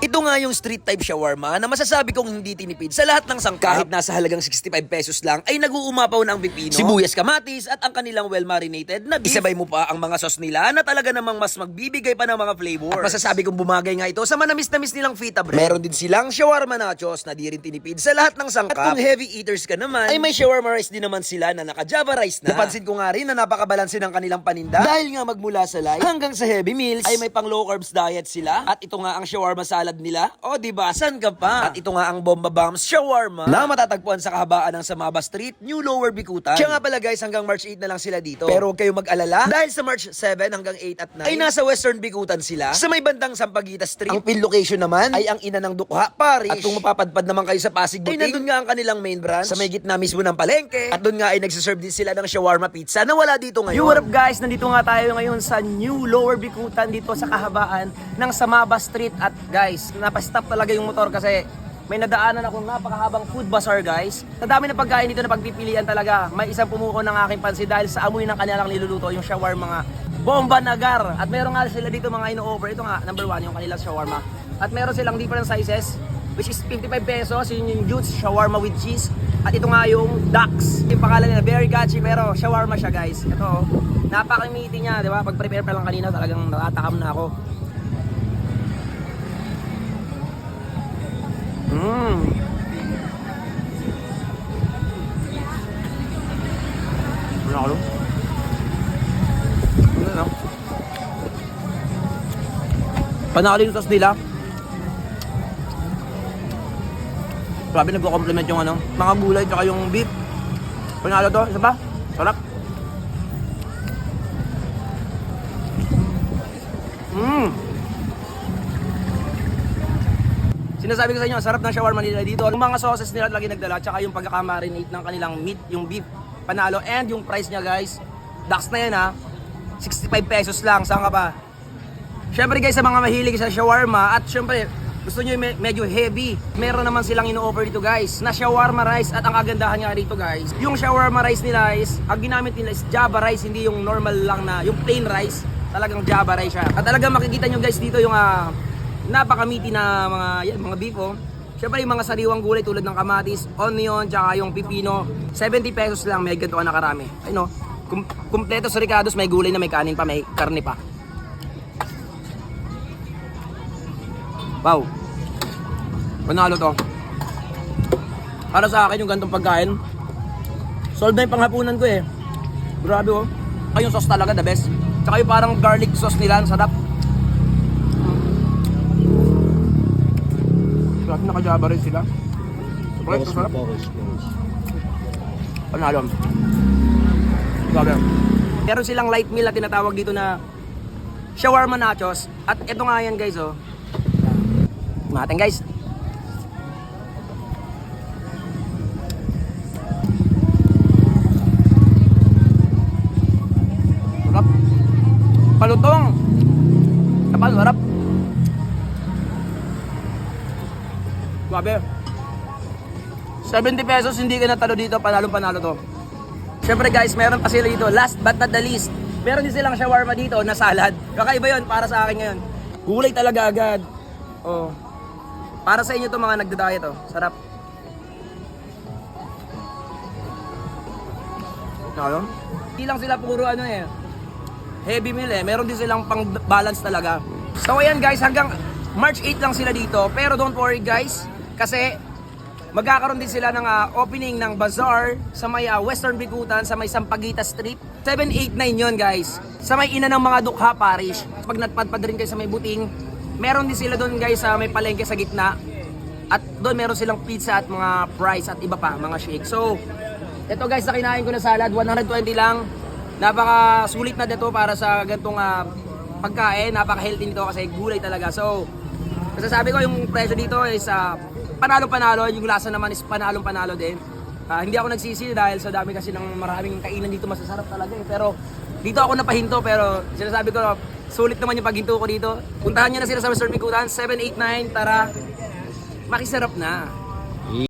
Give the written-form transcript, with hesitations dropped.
Ito nga yung street type shawarma na masasabi kong hindi tinipid sa lahat ng sangkap. Kahit nasa halagang 65 pesos lang ay nag-uumapaw na ang pipino, sibuyas, kamatis at ang kanilang well marinated na beef. Isabay mo pa ang mga sauce nila na talaga namang mas magbibigay pa ng mga flavor. At masasabi kong bumagay nga ito sa manamis-namis nilang fita bread. Meron din silang shawarma nachos na di rin tinipid sa lahat ng sangkap. At kung heavy eaters ka naman, ay may shawarma rice din naman sila na naka-java rice na. Napansin ko nga rin na napakabalanse ng kanilang paninda dahil nga magmula sa light hanggang sa heavy meals ay may pang low carbs diet sila. At ito nga ang shawarma salad nila. O diba, saan ka pa? At ito nga ang Bomba Bombs Shawarma na matatagpuan sa kahabaan ng Samaba Street, New Lower Bikutan. Siya nga pala guys, hanggang March 8 na lang sila dito. Pero huwag kayong mag-alala dahil sa March 7 hanggang 8 at 9 ay nasa Western Bikutan sila sa may bandang Sampaguita Street. Ang pin location naman ay ang Ina ng Dukha, Parish. At kung mapapadpad naman kayo sa Pasig Buting, ay nandun nga ang kanilang main branch sa may gitna mismo ng palengke. At doon nga ay nagsiserve din sila ng shawarma pizza na wala dito ngayon. What up guys? Nandito nga tayo ngayon sa New Lower Bikutan dito sa kahabaan ng Samaba Street. At guys, napastop talaga yung motor kasi may nadaanan akong napakahabang food bazaar guys. Sa dami na pagkain dito na pagpipilian talaga. May isang pumuko ng aking pansin dahil sa amoy ng kanilang niluluto yung shawarma nga Bomba Nagar. At meron nga sila dito mga ino-over. Ito nga, number 1 yung kanilang shawarma. At meron silang different sizes which is 55 pesos. Yun yung huge shawarma with cheese. At ito nga yung Dax. Yung pangalan nila, very catchy pero shawarma siya guys. Ito, napaka-meaty niya, di ba? Pag-prepare pa lang kanina talagang natatakam na ako. Panalo. Ano? Panalo yung sauce nila. Grabe, nagko-compliment yung ano, mga gulay tsaka yung beef. Panalo to, isa pa? Sarap. Sinasabi ko sa inyo, sarap ng shawarma nila dito. Yung mga sauces nila lagi nagdala, tsaka yung pagkakamarinate ng kanilang meat, yung beef, panalo. And yung price niya guys, Dax na yan ha, 65 pesos lang, saan ka pa? Syempre guys, sa mga mahilig sa shawarma, at syempre, gusto nyo yung medyo heavy, meron naman silang ino-offer dito guys, na shawarma rice. At ang kagandahan nga rito guys, yung shawarma rice nila is, ang ginamit nila is Java rice, hindi yung normal lang na, yung plain rice, talagang Java rice siya. At talagang makikita nyo guys dito yung napaka-meaty na mga beef oh. Syempre yung mga sariwang gulay tulad ng kamatis, onion, tsaka yung pipino, 70 pesos lang, may ganito ka na karami. Ay no, kumpleto sa ricados, may gulay na may kanin pa, may karne pa. Wow, panalo to. Para sa akin yung ganitong pagkain, solve na yung panghapunan ko eh. Grabe oh, ay yung sauce talaga the best. Tsaka yung parang garlic sauce nila, sarap. Grabe, naka-Java rin sila. Correct, sarap. Panalo. Grabe. Meron silang light meal na tinatawag dito na shawarma nachos. At ito nga yan guys oh. Natin guys. Sarap. Palutong. Tapal, sarap. Grabe. 70 pesos, hindi ka natalo dito, panalo to. Syempre guys, meron pa sila dito, last but not the least, meron din silang shawarma dito na salad. Kakaiba yun para sa akin ngayon. Gulay talaga agad. Oh. Para sa inyo to mga nagda-diet oh. Sarap. Ano? Hindi lang sila puro ano eh, heavy meal eh. Meron din silang pang balance talaga. So ayan guys, hanggang March 8 lang sila dito. Pero don't worry guys, kasi magkakaroon din sila ng opening ng bazaar sa may Western Bikutan, sa may Sampaguita Street. 7, 8, 9 yun guys. Sa may Ina ng mga Dukha Parish. Pag nagpadpad rin kayo sa may Buting, meron din sila doon guys sa may palengke sa gitna. At doon meron silang pizza at mga fries at iba pa, mga shake. So, ito guys, na kinain ko na salad, 120 lang. Napaka sulit na dito para sa ganitong pagkain. Napaka healthy nito kasi gulay talaga. So, masasabi ko yung presyo dito is panalo-panalo. Yung lasa naman is panalo-panalo din. Hindi ako nagsisi dahil sa dami kasi ng maraming kainan dito, masasarap talaga eh. Pero dito ako napahinto, pero sinasabi ko, sulit naman yung paghinto ko dito. Puntahan nyo na sila sa Western Bikutan, 789, tara, makisarap na.